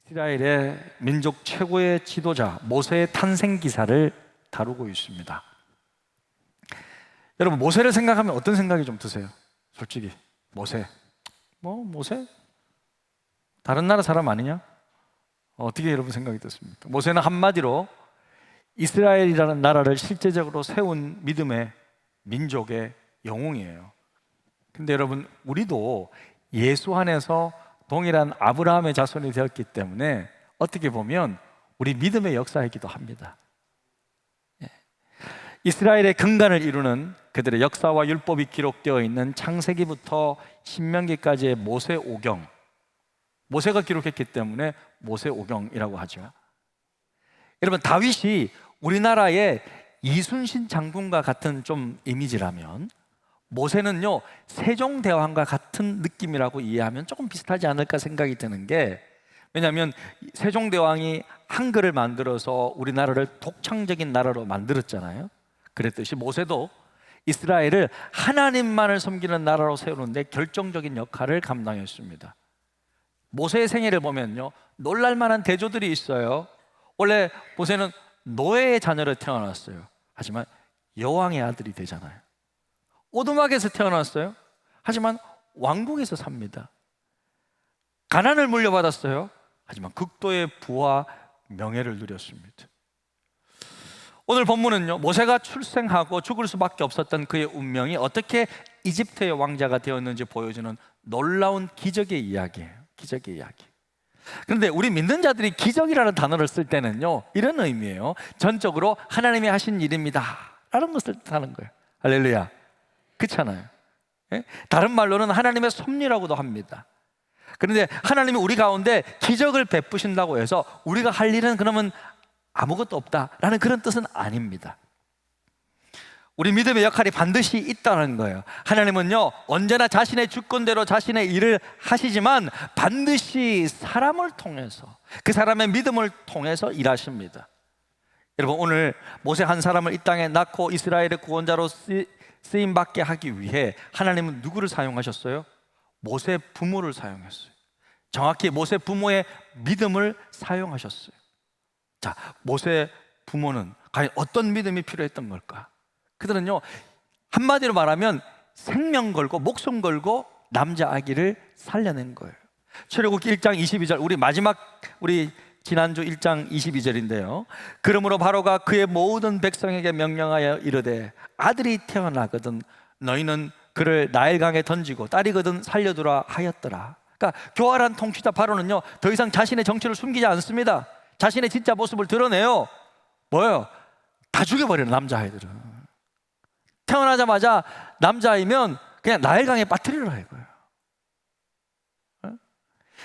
이스라엘의 민족 최고의 지도자 모세의 탄생 기사를 다루고 있습니다. 여러분, 모세를 생각하면 어떤 생각이 좀 드세요? 솔직히 모세, 모세? 다른 나라 사람 아니냐? 어떻게 여러분 생각이 드십니까? 모세는 한마디로 이스라엘이라는 나라를 실제적으로 세운 믿음의 민족의 영웅이에요. 근데 여러분, 우리도 예수 안에서 동일한 아브라함의 자손이 되었기 때문에 어떻게 보면 우리 믿음의 역사이기도 합니다. 이스라엘의 근간을 이루는 그들의 역사와 율법이 기록되어 있는 창세기부터 신명기까지의 모세오경, 모세가 기록했기 때문에 모세오경이라고 하죠. 여러분, 다윗이 우리나라의 이순신 장군과 같은 좀 이미지라면 모세는요, 세종대왕과 같은 느낌이라고 이해하면 조금 비슷하지 않을까 생각이 드는 게, 왜냐하면 세종대왕이 한글을 만들어서 우리나라를 독창적인 나라로 만들었잖아요. 그랬듯이 모세도 이스라엘을 하나님만을 섬기는 나라로 세우는데 결정적인 역할을 감당했습니다. 모세의 생애를 보면요, 놀랄만한 대조들이 있어요. 원래 모세는 노예의 자녀로 태어났어요. 하지만 여왕의 아들이 되잖아요. 오두막에서 태어났어요. 하지만 왕궁에서 삽니다. 가난을 물려받았어요. 하지만 극도의 부와 명예를 누렸습니다. 오늘 본문은요, 모세가 출생하고 죽을 수밖에 없었던 그의 운명이 어떻게 이집트의 왕자가 되었는지 보여주는 놀라운 기적의 이야기예요. 기적의 이야기. 그런데 우리 믿는 자들이 기적이라는 단어를 쓸 때는요, 이런 의미예요. 전적으로 하나님이 하신 일입니다 라는 것을 뜻하는 거예요. 할렐루야. 그렇잖아요. 예? 다른 말로는 하나님의 섭리라고도 합니다. 그런데 하나님이 우리 가운데 기적을 베푸신다고 해서 우리가 할 일은 그러면 아무것도 없다라는 그런 뜻은 아닙니다. 우리 믿음의 역할이 반드시 있다는 거예요. 하나님은요, 언제나 자신의 주권대로 자신의 일을 하시지만 반드시 사람을 통해서, 그 사람의 믿음을 통해서 일하십니다. 여러분, 오늘 모세 한 사람을 이 땅에 낳고 이스라엘의 구원자로 쓰임받게 하기 위해 하나님은 누구를 사용하셨어요? 모세 부모를 사용했어요. 정확히 모세 부모의 믿음을 사용하셨어요. 자, 모세 부모는 과연 어떤 믿음이 필요했던 걸까? 그들은요, 한마디로 말하면 생명 걸고 목숨 걸고 남자 아기를 살려낸 거예요. 출애굽기 1장 22절, 우리 지난주 1장 22절인데요. 그러므로 바로가 그의 모든 백성에게 명령하여 이르되 아들이 태어나거든 너희는 그를 나일강에 던지고 딸이거든 살려두라 하였더라. 그러니까 교활한 통치자 바로는요, 더 이상 자신의 정체를 숨기지 않습니다. 자신의 진짜 모습을 드러내요. 뭐예요? 다 죽여버려요. 남자아이들은 태어나자마자 남자아이면 그냥 나일강에 빠뜨리라 이거예요.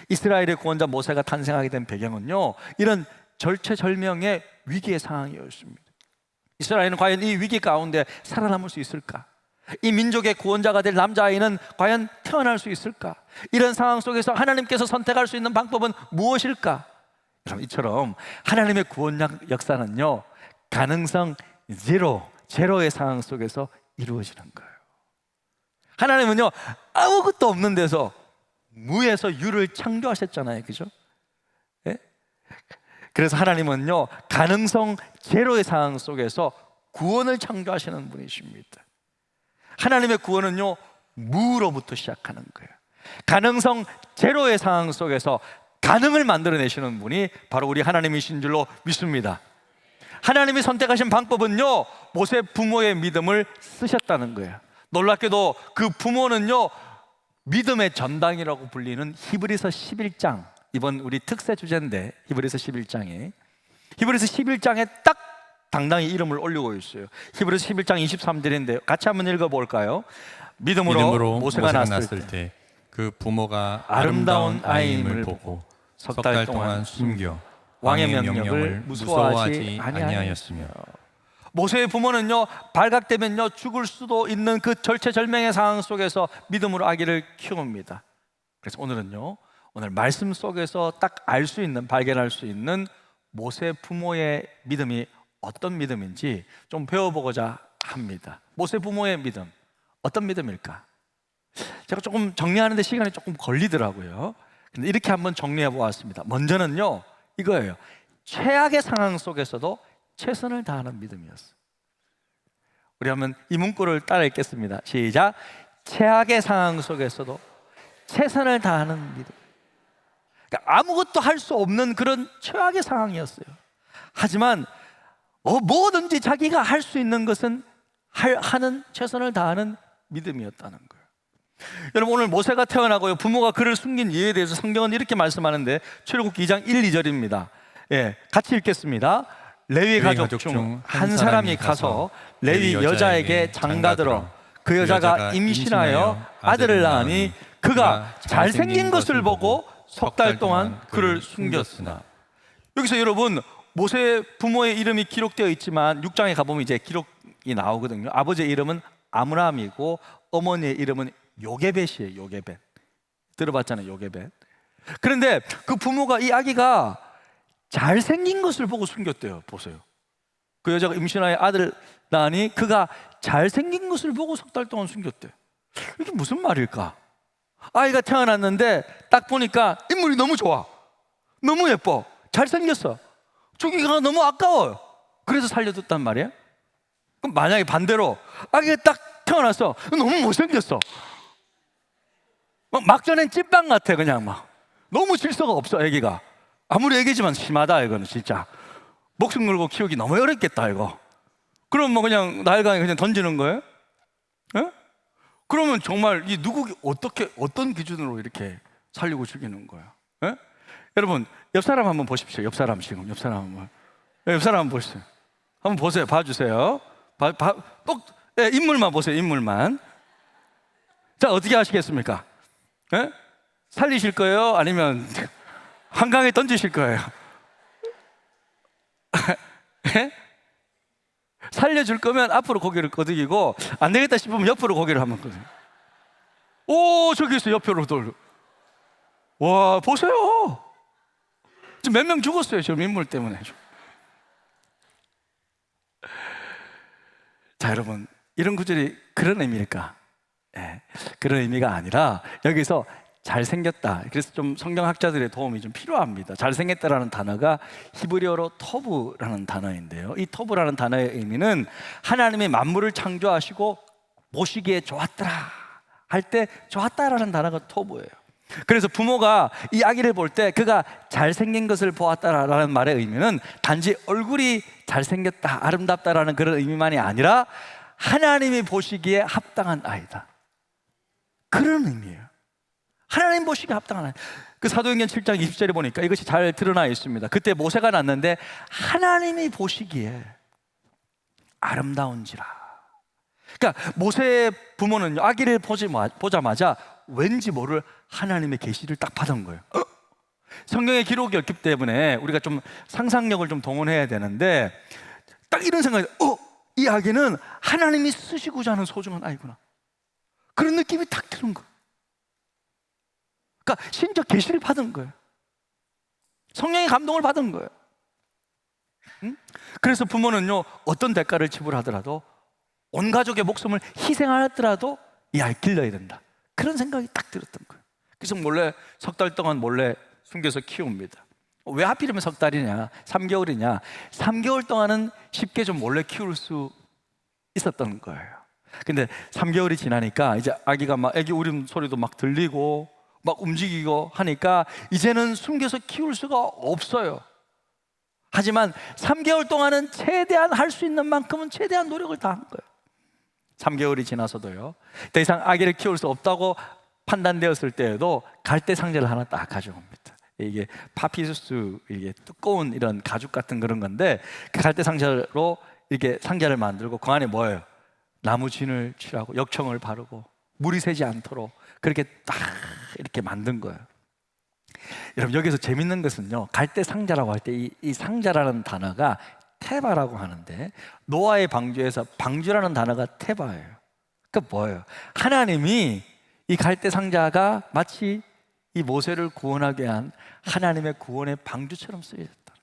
이스라엘의 구원자 모세가 탄생하게 된 배경은요, 이런 절체절명의 위기의 상황이었습니다. 이스라엘은 과연 이 위기 가운데 살아남을 수 있을까? 이 민족의 구원자가 될 남자아이는 과연 태어날 수 있을까? 이런 상황 속에서 하나님께서 선택할 수 있는 방법은 무엇일까? 여러분, 이처럼 하나님의 구원 역사는요, 가능성 제로의 상황 속에서 이루어지는 거예요. 하나님은요, 아무것도 없는 데서 무에서 유를 창조하셨잖아요. 그죠? 예? 그래서 하나님은요, 가능성 제로의 상황 속에서 구원을 창조하시는 분이십니다. 하나님의 구원은요, 무로부터 시작하는 거예요. 가능성 제로의 상황 속에서 가능을 만들어내시는 분이 바로 우리 하나님이신 줄로 믿습니다. 하나님이 선택하신 방법은요, 모세 부모의 믿음을 쓰셨다는 거예요. 놀랍게도 그 부모는요, 믿음의 전당이라고 불리는 히브리서 11장, 이번 우리 특세 주제인데 히브리서 11장에 딱 당당히 이름을 올리고 있어요. 히브리서 11장 23절인데 같이 한번 읽어볼까요? 믿음으로 모세가 낳았을 때 그 부모가 아름다운 아이임을 보고 석 달 동안 숨겨 왕의 명령을 무서워하지 아니하였으며. 모세의 부모는요, 발각되면요 죽을 수도 있는 그 절체절명의 상황 속에서 믿음으로 아기를 키웁니다. 그래서 오늘 말씀 속에서 딱 알 수 있는, 발견할 수 있는 모세 부모의 믿음이 어떤 믿음인지 좀 배워보고자 합니다. 모세 부모의 믿음, 어떤 믿음일까? 제가 조금 정리하는데 시간이 조금 걸리더라고요. 근데 이렇게 한번 정리해 보았습니다. 먼저는요, 이거예요. 최악의 상황 속에서도 최선을 다하는 믿음이었어요. 우리 한번 이 문구를 따라 읽겠습니다. 시작. 최악의 상황 속에서도 최선을 다하는 믿음. 그러니까 아무것도 할 수 없는 그런 최악의 상황이었어요. 하지만 뭐든지 자기가 할 수 있는 것은 하는, 최선을 다하는 믿음이었다는 거예요. 여러분, 오늘 모세가 태어나고요, 부모가 그를 숨긴 이유에 대해서 성경은 이렇게 말씀하는데, 출애굽기 2장 1, 2절입니다. 예, 같이 읽겠습니다. 레위 가족 중 한 사람이 가서 레위 여자에게 장가들어 그 여자가 임신하여 아들을 낳으니 그가 잘생긴 것을 보고 석 달 동안 그를 숨겼으나. 여기서 여러분, 모세 부모의 이름이 기록되어 있지만 6장에 가보면 이제 기록이 나오거든요. 아버지의 이름은 아므람이고 어머니의 이름은 요게벳이에요. 요게벳. 들어봤잖아요. 요게벳. 그런데 그 부모가 이 아기가 잘생긴 것을 보고 숨겼대요. 보세요. 그 여자가 임신하여 아들을 낳으니 그가 잘생긴 것을 보고 석 달 동안 숨겼대요. 이게 무슨 말일까? 아이가 태어났는데 딱 보니까 인물이 너무 좋아, 너무 예뻐, 잘생겼어. 죽이기가 너무 아까워요. 그래서 살려뒀단 말이에요. 그럼 만약에 반대로 아기가 딱 태어났어, 너무 못생겼어, 막전엔 찐빵 같아. 그냥 막 너무 질서가 없어. 애기가 아무리 애기지만 심하다. 이거는 진짜 목숨 걸고 키우기 너무 어렵겠다 이거. 그럼 뭐 그냥 나일강에 그냥 던지는 거예요? 예? 그러면 정말 이 누구 어떻게 어떤 기준으로 이렇게 살리고 죽이는 거야? 예? 여러분, 옆 사람 한번 보십시오. 옆 사람 지금 옆 사람 한번. 옆 사람 한번 보세요. 한번 보세요. 봐주세요. 예, 인물만 보세요. 인물만. 자, 어떻게 하시겠습니까? 예? 살리실 거예요? 아니면 한강에 던지실 거예요? 예? 살려줄 거면 앞으로 고개를 끄덕이고, 안 되겠다 싶으면 옆으로 고개를 한번 끄덕이고. 오, 저기 있어. 옆으로 돌려. 와, 보세요. 지금 몇 명 죽었어요. 지금 인물 때문에. 자, 여러분, 이런 구절이 그런 의미일까? 예, 그런 의미가 아니라 여기서 잘생겼다. 그래서 좀 성경학자들의 도움이 좀 필요합니다. 잘생겼다라는 단어가 히브리어로 토브라는 단어인데요, 이 토브라는 단어의 의미는 하나님이 만물을 창조하시고 보시기에 좋았더라 할 때 좋았다라는 단어가 토브예요. 그래서 부모가 이 아기를 볼 때 그가 잘생긴 것을 보았다라는 말의 의미는 단지 얼굴이 잘생겼다, 아름답다라는 그런 의미만이 아니라 하나님이 보시기에 합당한 아이다, 그런 의미예요. 하나님 보시기에 합당한 아이. 그 사도행전 7장 20절에 보니까 이것이 잘 드러나 있습니다. 그때 모세가 낳는데 하나님이 보시기에 아름다운지라. 그러니까 모세의 부모는 아기를 보자마자 왠지 모를 하나님의 계시를 딱 받은 거예요. 성경의 기록이 없기 때문에 우리가 좀 상상력을 좀 동원해야 되는데, 딱 이런 생각이, 이 아기는 하나님이 쓰시고자 하는 소중한 아이구나, 그런 느낌이 딱 드는 거예요. 그러니까 신적 계시를 받은 거예요. 성령의 감동을 받은 거예요. 그래서 부모는요, 어떤 대가를 지불하더라도, 온 가족의 목숨을 희생하더라도 이 아이 길러야 된다, 그런 생각이 딱 들었던 거예요. 그래서 몰래 석 달 동안 몰래 숨겨서 키웁니다. 왜 하필이면 석 달이냐, 3개월이냐? 3개월 동안은 쉽게 좀 몰래 키울 수 있었던 거예요. 근데 3개월이 지나니까 이제 아기가 막 아기 울음 소리도 막 들리고 막 움직이고 하니까 이제는 숨겨서 키울 수가 없어요. 하지만 3개월 동안은 최대한 할 수 있는 만큼은 최대한 노력을 다한 거예요. 3개월이 지나서도요, 더 이상 아기를 키울 수 없다고 판단되었을 때에도 갈대 상자를 하나 딱 가져옵니다. 이게 파피루스, 이게 두꺼운 이런 가죽 같은 그런 건데, 그 갈대 상자로 이렇게 상자를 만들고 그 안에 뭐예요? 나무 진을 칠하고 역청을 바르고 물이 새지 않도록 그렇게 딱 이렇게 만든 거예요. 여러분, 여기서 재밌는 것은요, 갈대 상자라고 할 때 이 상자라는 단어가 테바라고 하는데, 노아의 방주에서 방주라는 단어가 테바예요. 그러니까 뭐예요? 하나님이 이 갈대 상자가 마치 이 모세를 구원하게 한 하나님의 구원의 방주처럼 쓰여졌다.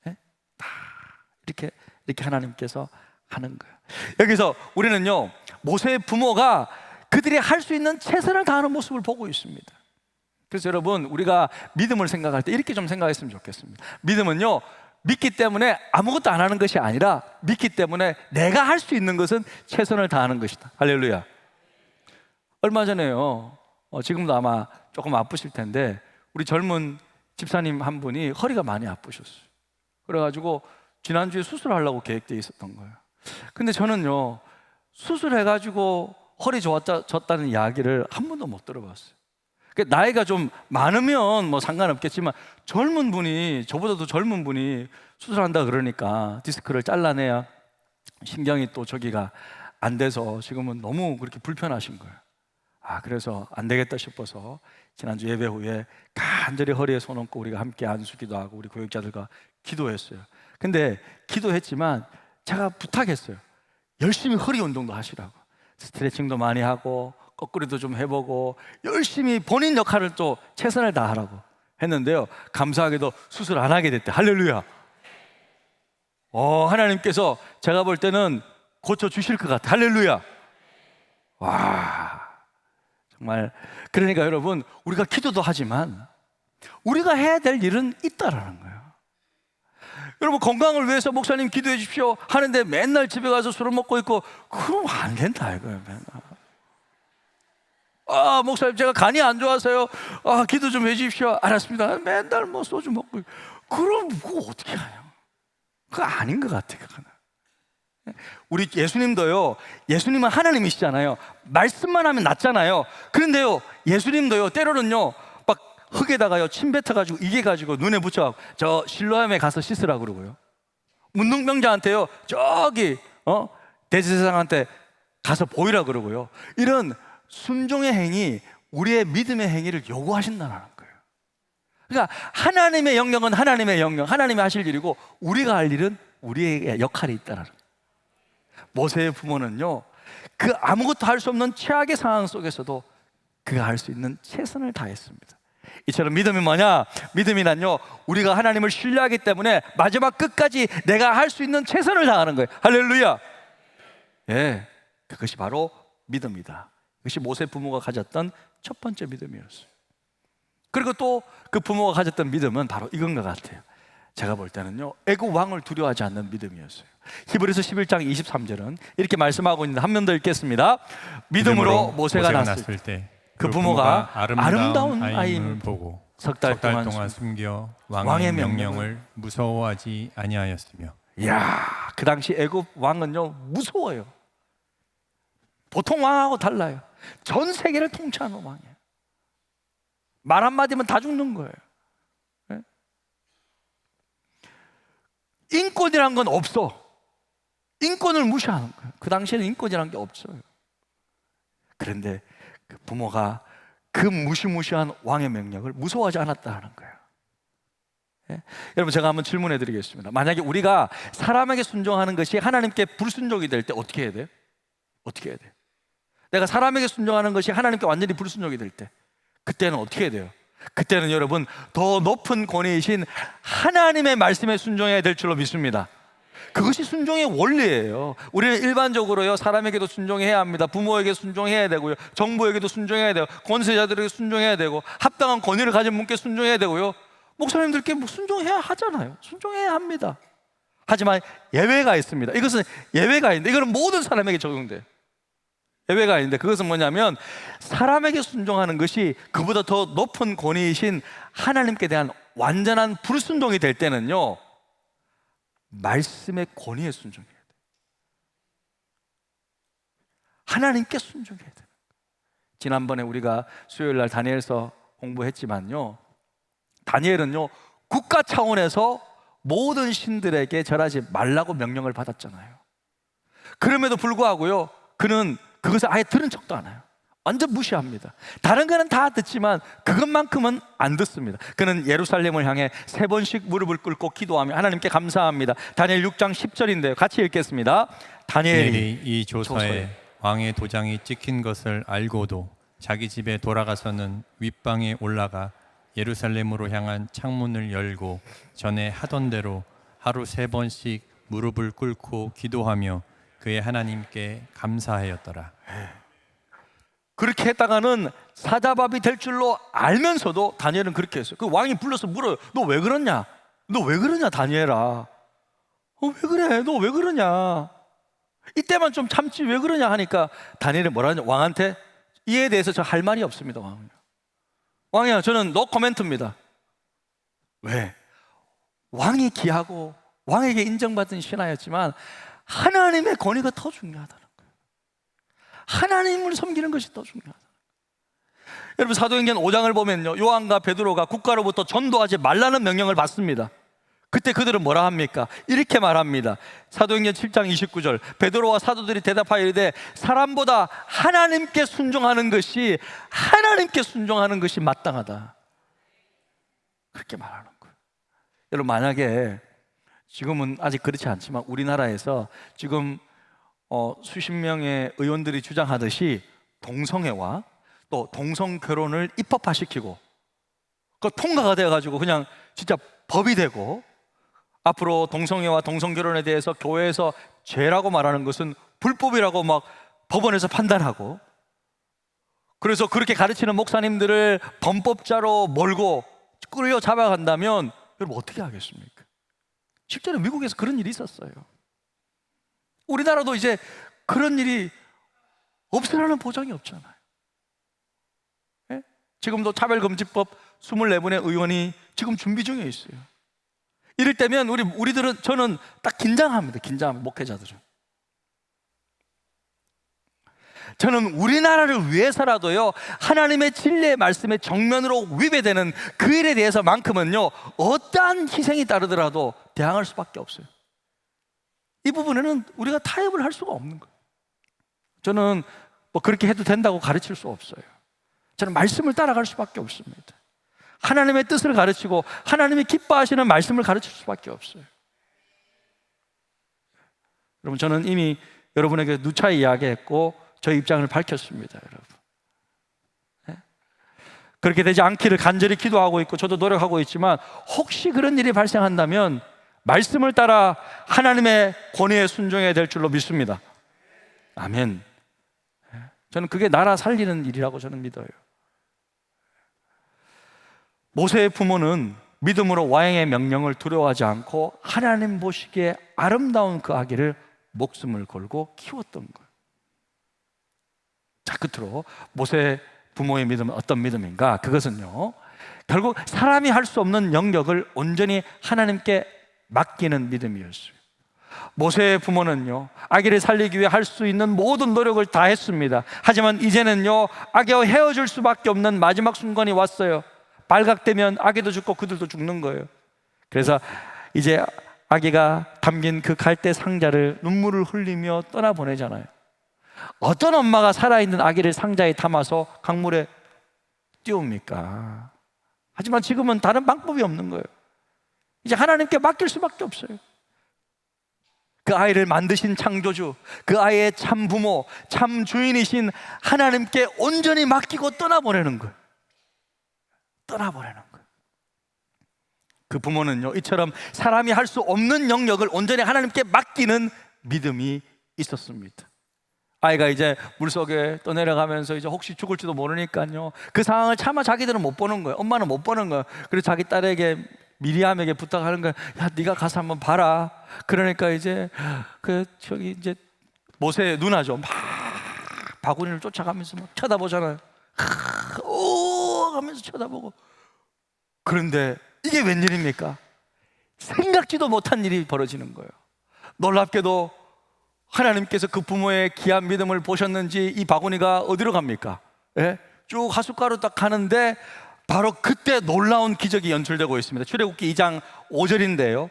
네? 다 이렇게 하나님께서 하는 거예요. 여기서 우리는요, 모세의 부모가 그들이 할 수 있는 최선을 다하는 모습을 보고 있습니다. 그래서 여러분, 우리가 믿음을 생각할 때 이렇게 좀 생각했으면 좋겠습니다. 믿음은요, 믿기 때문에 아무것도 안 하는 것이 아니라 믿기 때문에 내가 할 수 있는 것은 최선을 다하는 것이다. 할렐루야. 얼마 전에요, 지금도 아마 조금 아프실 텐데 우리 젊은 집사님 한 분이 허리가 많이 아프셨어요. 그래가지고 지난주에 수술하려고 계획되어 있었던 거예요. 근데 저는요, 수술해가지고 허리 좋아졌다는 이야기를 한 번도 못 들어봤어요. 나이가 좀 많으면 뭐 상관없겠지만 젊은 분이, 저보다도 젊은 분이 수술한다 그러니까 디스크를 잘라내야 신경이 또 저기가 안 돼서 지금은 너무 그렇게 불편하신 거예요. 그래서 안 되겠다 싶어서 지난주 예배 후에 간절히 허리에 손 얹고 우리가 함께 안수기도 하고 우리 교육자들과 기도했어요. 근데 기도했지만 제가 부탁했어요. 열심히 허리 운동도 하시라고. 스트레칭도 많이 하고 거꾸리도 좀 해보고 열심히 본인 역할을 또 최선을 다하라고 했는데요, 감사하게도 수술 안 하게 됐대. 할렐루야. 하나님께서 제가 볼 때는 고쳐주실 것 같아. 할렐루야. 와, 정말. 그러니까 여러분, 우리가 기도도 하지만 우리가 해야 될 일은 있다라는 거예요. 여러분, 건강을 위해서 목사님 기도해 주십시오 하는데 맨날 집에 가서 술을 먹고 있고, 그럼 안 된다 이거예요. 맨날. 목사님 제가 간이 안 좋아서요, 기도 좀 해주십시오. 알았습니다. 맨날 뭐 소주 먹고. 그럼 그거 어떻게 하냐. 그거 아닌 것 같아요. 그거는. 우리 예수님도요, 예수님은 하나님이시잖아요. 말씀만 하면 낫잖아요. 그런데요, 예수님도요, 때로는요 막 흙에다가요 침 뱉어가지고 이게 가지고 눈에 붙여갖고 저 실로암에 가서 씻으라 그러고요, 문둥병자한테요 저기 대제사장한테 가서 보이라 그러고요. 이런 순종의 행위, 우리의 믿음의 행위를 요구하신다는 거예요. 그러니까 하나님의 영역은 하나님의 영역, 하나님이 하실 일이고 우리가 할 일은 우리의 역할이 있다는 거예요. 모세의 부모는요, 그 아무것도 할 수 없는 최악의 상황 속에서도 그가 할 수 있는 최선을 다했습니다. 이처럼 믿음이 뭐냐? 믿음이란요, 우리가 하나님을 신뢰하기 때문에 마지막 끝까지 내가 할 수 있는 최선을 다하는 거예요. 할렐루야. 예, 그것이 바로 믿음이다. 그것이 모세 부모가 가졌던 첫 번째 믿음이었어요. 그리고 또 그 부모가 가졌던 믿음은 바로 이건 것 같아요. 제가 볼 때는요, 애굽 왕을 두려워하지 않는 믿음이었어요. 히브리서 11장 23절은 이렇게 말씀하고 있는데 한 번 더 읽겠습니다. 믿음으로 모세가 났을 때 그 부모가 아름다운 아이를 보고 석 달 동안 숨겨 왕의 명령을 무서워하지 아니하였으며. 이야, 그 당시 애굽 왕은요 무서워요. 보통 왕하고 달라요. 전 세계를 통치하는 왕이에요. 말 한마디면 다 죽는 거예요. 네? 인권이란 건 없어. 인권을 무시하는 거예요. 그 당시에는 인권이란 게 없어요. 그런데 그 부모가 그 무시무시한 왕의 명령을 무서워하지 않았다는 거예요. 네? 여러분, 제가 한번 질문해 드리겠습니다. 만약에 우리가 사람에게 순종하는 것이 하나님께 불순종이 될 때 어떻게 해야 돼요? 어떻게 해야 돼요? 내가 사람에게 순종하는 것이 하나님께 완전히 불순종이 될 때, 그때는 어떻게 해야 돼요? 그때는 여러분, 더 높은 권위이신 하나님의 말씀에 순종해야 될 줄로 믿습니다. 그것이 순종의 원리예요. 우리는 일반적으로요, 사람에게도 순종해야 합니다. 부모에게 순종해야 되고요, 정부에게도 순종해야 되고, 권세자들에게 순종해야 되고, 합당한 권위를 가진 분께 순종해야 되고요, 목사님들께 뭐 순종해야 하잖아요. 순종해야 합니다. 하지만 예외가 있습니다. 이것은 예외가 있는데, 이거는 모든 사람에게 적용돼요. 예외가 있는데, 그것은 뭐냐면 사람에게 순종하는 것이 그보다 더 높은 권위이신 하나님께 대한 완전한 불순종이 될 때는요, 말씀의 권위에 순종해야 돼요. 하나님께 순종해야 돼요. 지난번에 우리가 수요일 날 다니엘서 공부했지만요, 다니엘은요 국가 차원에서 모든 신들에게 절하지 말라고 명령을 받았잖아요. 그럼에도 불구하고요, 그는 그것을 아예 들은 척도 안 해요. 완전 무시합니다. 다른 거는 다 듣지만 그것만큼은 안 듣습니다. 그는 예루살렘을 향해 3번씩 무릎을 꿇고 기도하며 하나님께 감사합니다. 다니엘 6장 10절인데요, 같이 읽겠습니다. 다니엘이 이 조서에 왕의 도장이 찍힌 것을 알고도 자기 집에 돌아가서는 윗방에 올라가 예루살렘으로 향한 창문을 열고 전에 하던 대로 하루 3번씩 무릎을 꿇고 기도하며 그의 하나님께 감사하였더라. 그렇게 했다가는 사자밥이 될 줄로 알면서도 다니엘은 그렇게 했어요. 그 왕이 불러서 물어요. 너 왜 그러냐? 너 왜 그러냐 다니엘아? 왜 그래? 너 왜 그러냐? 이때만 좀 참지 왜 그러냐 하니까 다니엘이 뭐라 하냐? 왕한테 이에 대해서 저 할 말이 없습니다. 왕이야, 저는 노 코멘트입니다. 왜? 왕이 귀하고 왕에게 인정받은 신하였지만 하나님의 권위가 더 중요하다는 거예요. 하나님을 섬기는 것이 더 중요하다. 여러분, 사도행전 5장을 보면요, 요한과 베드로가 국가로부터 전도하지 말라는 명령을 받습니다. 그때 그들은 뭐라 합니까? 이렇게 말합니다. 사도행전 7장 29절, 베드로와 사도들이 대답하여 이르되 사람보다 하나님께 순종하는 것이 마땅하다. 그렇게 말하는 거예요. 여러분, 만약에 지금은 아직 그렇지 않지만 우리나라에서 지금 수십 명의 의원들이 주장하듯이 동성애와 또 동성 결혼을 입법화시키고 그 통과가 되어가지고 그냥 진짜 법이 되고, 앞으로 동성애와 동성 결혼에 대해서 교회에서 죄라고 말하는 것은 불법이라고 막 법원에서 판단하고, 그래서 그렇게 가르치는 목사님들을 범법자로 몰고 끌려 잡아간다면 여러분 어떻게 하겠습니까? 실제로 미국에서 그런 일이 있었어요. 우리나라도 이제 그런 일이 없으라는 보장이 없잖아요. 예? 지금도 차별금지법 24분의 의원이 지금 준비 중에 있어요. 이럴 때면 우리들은, 저는 딱 긴장합니다. 목회자들은. 저는 우리나라를 위해서라도요, 하나님의 진리의 말씀에 정면으로 위배되는 그 일에 대해서만큼은요, 어떠한 희생이 따르더라도 대항할 수밖에 없어요. 이 부분에는 우리가 타협을 할 수가 없는 거예요. 저는 뭐 그렇게 해도 된다고 가르칠 수 없어요. 저는 말씀을 따라갈 수밖에 없습니다. 하나님의 뜻을 가르치고 하나님이 기뻐하시는 말씀을 가르칠 수밖에 없어요. 여러분, 저는 이미 여러분에게 누차 이야기했고 저의 입장을 밝혔습니다. 여러분, 네? 그렇게 되지 않기를 간절히 기도하고 있고 저도 노력하고 있지만, 혹시 그런 일이 발생한다면 말씀을 따라 하나님의 권위에 순종해야 될 줄로 믿습니다. 아멘. 저는 그게 나라 살리는 일이라고 저는 믿어요. 모세의 부모는 믿음으로 왕의 명령을 두려워하지 않고 하나님 보시기에 아름다운 그 아기를 목숨을 걸고 키웠던 거예요. 자, 끝으로 모세 부모의 믿음은 어떤 믿음인가? 그것은요, 결국 사람이 할 수 없는 영역을 온전히 하나님께 맡기는 믿음이었어요. 모세의 부모는요, 아기를 살리기 위해 할 수 있는 모든 노력을 다 했습니다. 하지만 이제는요, 아기와 헤어질 수밖에 없는 마지막 순간이 왔어요. 발각되면 아기도 죽고 그들도 죽는 거예요. 그래서 이제 아기가 담긴 그 갈대 상자를 눈물을 흘리며 떠나보내잖아요. 어떤 엄마가 살아있는 아기를 상자에 담아서 강물에 띄웁니까? 하지만 지금은 다른 방법이 없는 거예요. 이제 하나님께 맡길 수밖에 없어요. 그 아이를 만드신 창조주, 그 아이의 참 부모, 참 주인이신 하나님께 온전히 맡기고 떠나보내는 거예요. 떠나보내는 거예요. 그 부모는요, 이처럼 사람이 할 수 없는 영역을 온전히 하나님께 맡기는 믿음이 있었습니다. 아이가 이제 물속에 떠내려가면서 이제 혹시 죽을지도 모르니까요, 그 상황을 차마 자기들은 못 보는 거예요. 엄마는 못 보는 거예요. 그래서 자기 딸에게, 미리암에게 부탁하는 거예요. 야, 네가 가서 한번 봐라. 그러니까 이제 이제 모세의 누나죠, 막 바구니를 쫓아가면서 막 쳐다보잖아요. 오 하면서 쳐다보고. 그런데 이게 웬일입니까? 생각지도 못한 일이 벌어지는 거예요. 놀랍게도 하나님께서 그 부모의 귀한 믿음을 보셨는지 이 바구니가 어디로 갑니까? 예? 쭉 하숫가루 딱 가는데 바로 그때 놀라운 기적이 연출되고 있습니다. 출애굽기 2장 5절인데요,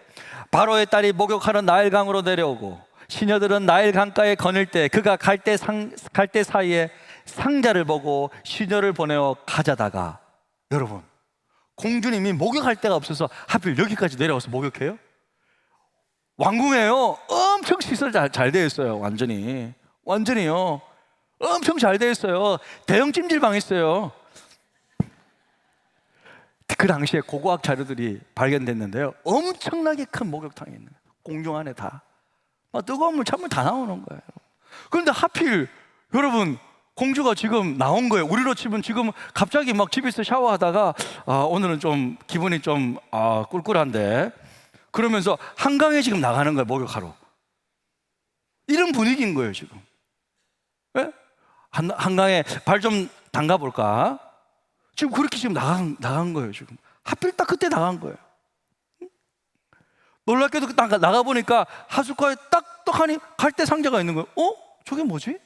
바로의 딸이 목욕하러 나일강으로 내려오고 시녀들은 나일 강가에 거닐 때 그가 갈대 사이에 상자를 보고 시녀를 보내어 가져다가, 여러분, 공주님이 목욕할 데가 없어서 하필 여기까지 내려와서 목욕해요? 왕궁에요, 엄청 시설 잘 되어 있어요. 완전히요, 엄청 잘 되어 있어요. 대형 찜질방 있어요. 그 당시에 고고학 자료들이 발견됐는데요, 엄청나게 큰 목욕탕이 있는 거예요. 공중 안에 다 뜨거운 물, 찬물 다 나오는 거예요. 그런데 하필 여러분 공주가 지금 나온 거예요. 우리로 치면 지금 갑자기 막 집에서 샤워하다가 오늘은 좀 기분이 좀 꿀꿀한데 그러면서 한강에 지금 나가는 거예요. 목욕하러. 이런 분위기인 거예요 지금. 예? 한강에 발 좀 담가 볼까? 지금 그렇게 지금 나간 거예요 지금. 하필 딱 그때 나간 거예요. 놀랍게도 나가 보니까 하숫가에 딱딱하니 갈대 상자가 있는 거예요. 저게 뭐지?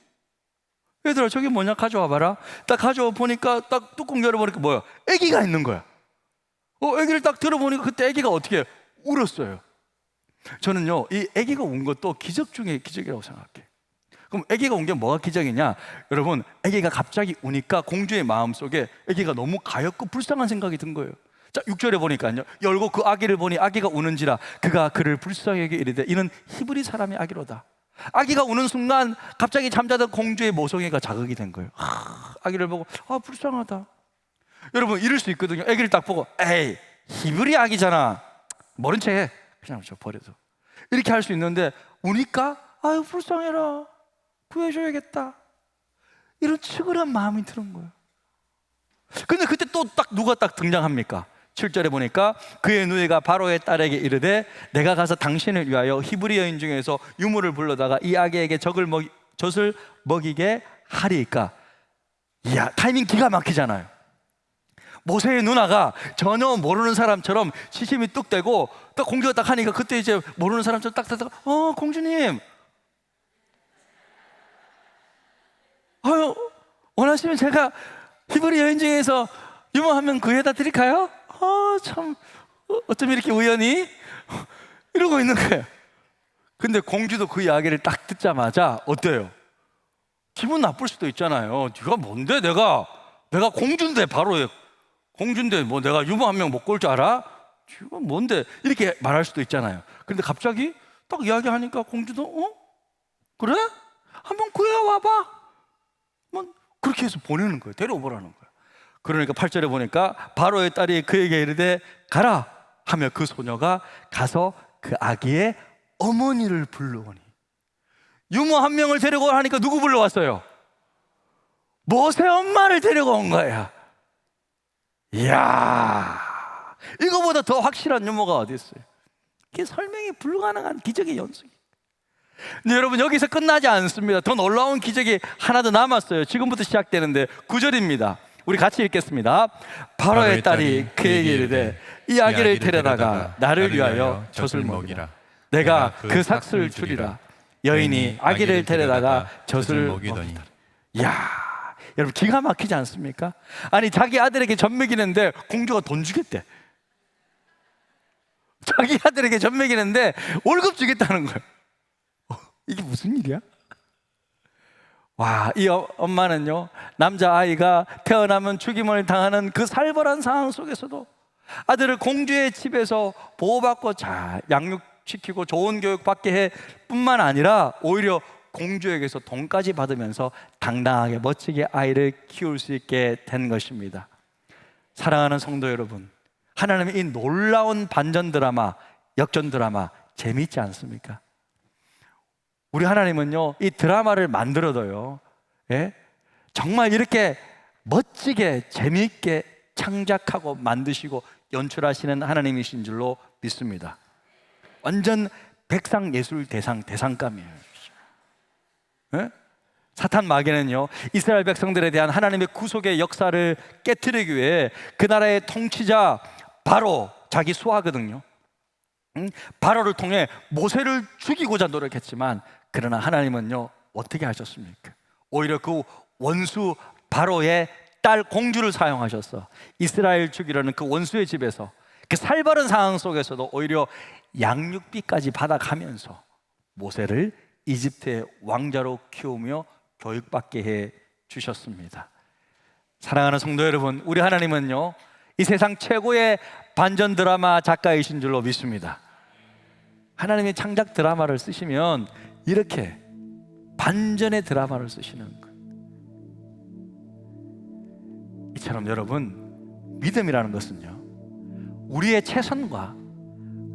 얘들아 저게 뭐냐 가져와 봐라. 딱 가져와 보니까 딱 뚜껑 열어보니까 뭐야? 아기가 있는 거야. 아기를 딱 들어보니까 그때 아기가 어떻게 울었어요. 저는요 이 아기가 운 것도 기적 중에 기적이라고 생각해요. 그럼 아기가 운 게 뭐가 기적이냐? 여러분 아기가 갑자기 우니까 공주의 마음속에 아기가 너무 가엾고 불쌍한 생각이 든 거예요. 자 6절에 보니까요 열고 그 아기를 보니 아기가 우는지라 그가 그를 불쌍하게 이르되 이는 히브리 사람의 아기로다. 아기가 우는 순간 갑자기 잠자던 공주의 모성애가 자극이 된 거예요. 아기를 보고 불쌍하다. 여러분 이럴 수 있거든요. 아기를 딱 보고 에이 히브리 아기잖아 모른 척해 그냥 저 버려도 이렇게 할 수 있는데 우니까 아유 불쌍해라 구해줘야겠다 이런 측은한 마음이 드는 거예요. 근데 그때 또 딱 누가 딱 등장합니까? 7절에 보니까 그의 누이가 바로의 딸에게 이르되 내가 가서 당신을 위하여 히브리 여인 중에서 유물을 불러다가 이 아기에게 젖을 먹이게 하리이까. 이야 타이밍 기가 막히잖아요. 모세의 누나가 전혀 모르는 사람처럼 시심이 뚝 떼고 딱 공주가 딱 하니까 그때 이제 모르는 사람처럼 딱 되다가 공주님 원하시면 제가 히브리 여인 중에서 유모 한 명 구해다 드릴까요? 참 어쩜 이렇게 우연히 이러고 있는 거예요. 근데 공주도 그 이야기를 딱 듣자마자 어때요? 기분 나쁠 수도 있잖아요. 네가 뭔데 내가 공주인데 바로 공주인데 뭐 내가 유모 한 명 못 구할 줄 알아? 네가 뭔데 이렇게 말할 수도 있잖아요. 근데 갑자기 딱 이야기하니까 공주도 그래? 한번 구해와봐. 뭐 그렇게 해서 보내는 거예요. 데려오라는 거예요. 그러니까 8절에 보니까 바로의 딸이 그에게 이르되 가라 하며 그 소녀가 가서 그 아기의 어머니를 불러오니. 유모 한 명을 데리고 하니까 누구 불러왔어요? 모세 엄마를 데리고 온 거야. 이야 이거보다 더 확실한 유모가 어디 있어요? 이게 설명이 불가능한 기적의 연속이. 근데 여러분 여기서 끝나지 않습니다. 더 놀라운 기적이 하나 더 남았어요. 지금부터 시작되는데 9절입니다. 우리 같이 읽겠습니다. 바로의 딸이 그에게 이르되 이 아기를 데려다가 나를 위하여 젖을 먹이라. 내가 그 삭슬을 줄이라. 여인이 아기를 데려다가 젖을 먹이더니. 이야 여러분 기가 막히지 않습니까? 아니 자기 아들에게 젖 먹이는데 공주가 돈 주겠대. 자기 아들에게 젖 먹이는데 월급 주겠다는 거예요. 이게 무슨 일이야? 와, 이 엄마는요 남자아이가 태어나면 죽임을 당하는 그 살벌한 상황 속에서도 아들을 공주의 집에서 보호받고 잘 양육시키고 좋은 교육 받게 해 뿐만 아니라 오히려 공주에게서 돈까지 받으면서 당당하게 멋지게 아이를 키울 수 있게 된 것입니다. 사랑하는 성도 여러분, 하나님의 이 놀라운 반전 드라마, 역전 드라마 재미있지 않습니까? 우리 하나님은요 이 드라마를 만들어도요 정말 이렇게 멋지게 재미있게 창작하고 만드시고 연출하시는 하나님이신 줄로 믿습니다. 완전 백상예술 대상감이에요. 사탄 마귀는요 이스라엘 백성들에 대한 하나님의 구속의 역사를 깨트리기 위해 그 나라의 통치자 바로 자기 수하거든요. 바로를 통해 모세를 죽이고자 노력했지만 그러나 하나님은요 어떻게 하셨습니까? 오히려 그 원수 바로의 딸 공주를 사용하셔서 이스라엘 죽이려는 그 원수의 집에서 그 살벌한 상황 속에서도 오히려 양육비까지 받아가면서 모세를 이집트의 왕자로 키우며 교육받게 해 주셨습니다. 사랑하는 성도 여러분, 우리 하나님은요 이 세상 최고의 반전 드라마 작가이신 줄로 믿습니다. 하나님의 창작 드라마를 쓰시면 이렇게 반전의 드라마를 쓰시는 거예요. 이처럼 여러분 믿음이라는 것은요 우리의 최선과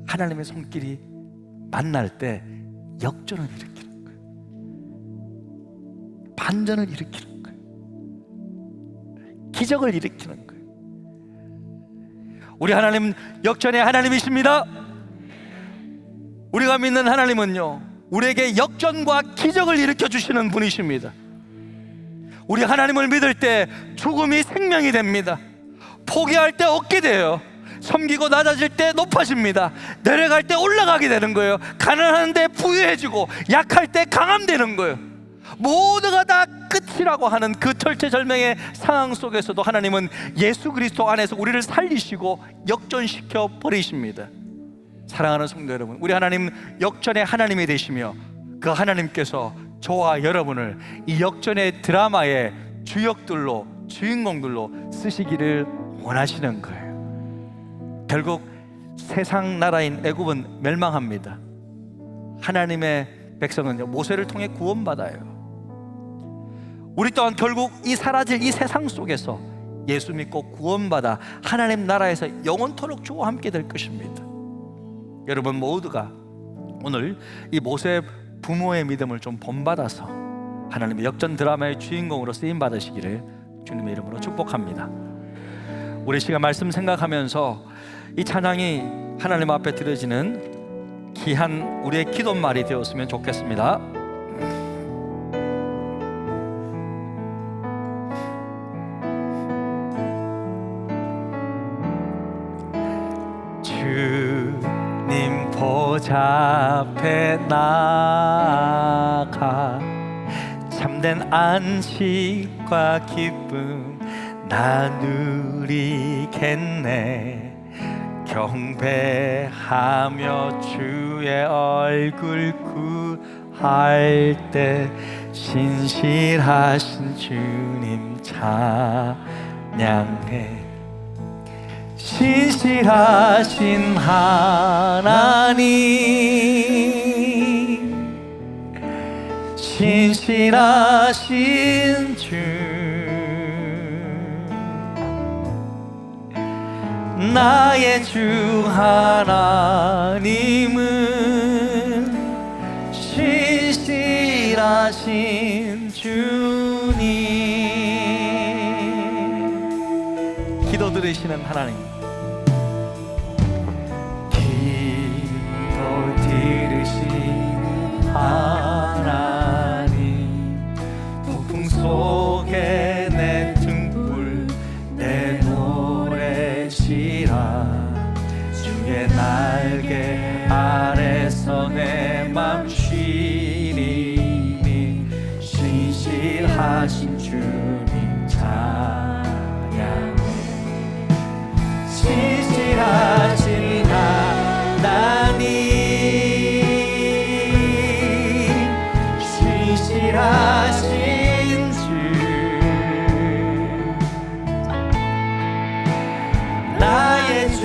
하나님의 손길이 만날 때 역전을 일으키는 거예요. 반전을 일으키는 거예요. 기적을 일으키는 거예요. 우리 하나님 역전의 하나님이십니다. 우리가 믿는 하나님은요, 우리에게 역전과 기적을 일으켜 주시는 분이십니다. 우리 하나님을 믿을 때 죽음이 생명이 됩니다. 포기할 때 얻게 돼요. 섬기고 낮아질 때 높아집니다. 내려갈 때 올라가게 되는 거예요. 가난한데 부유해지고 약할 때 강함되는 거예요. 모두가 다 끝이라고 하는 그 절체절명의 상황 속에서도 하나님은 예수 그리스도 안에서 우리를 살리시고 역전시켜 버리십니다. 사랑하는 성도 여러분, 우리 하나님 역전의 하나님이 되시며 그 하나님께서 저와 여러분을 이 역전의 드라마의 주역들로, 주인공들로 쓰시기를 원하시는 거예요. 결국 세상 나라인 애굽은 멸망합니다. 하나님의 백성은 모세를 통해 구원받아요. 우리 또한 결국 이 사라질 이 세상 속에서 예수 믿고 구원받아 하나님 나라에서 영원토록 주와 함께 될 것입니다. 여러분 모두가 오늘 이 모세 부모의 믿음을 좀 본받아서 하나님의 역전 드라마의 주인공으로 쓰임 받으시기를 주님의 이름으로 축복합니다. 우리 시간 말씀 생각하면서 이 찬양이 하나님 앞에 드려지는 귀한 우리의 기도말이 되었으면 좋겠습니다. 주님 보좌 앞에 나가 참된 안식과 기쁨 나누리겠네. 경배하며 주의 얼굴 구할 때 신실하신 주님 찬양해. 신실하신 하나님, 신실하신 주, 나의 주 하나님은 신실하신 주님. 기도 들으시는 하나님, 기도 들으시는 하나님, 폭풍 속에 내 등불 내 노래시라. 주의 날개 아래서 내 맘 쉬리니 신실하신 주님 찬양해. 신실하신 하나님, 신실하신 주, 나의 주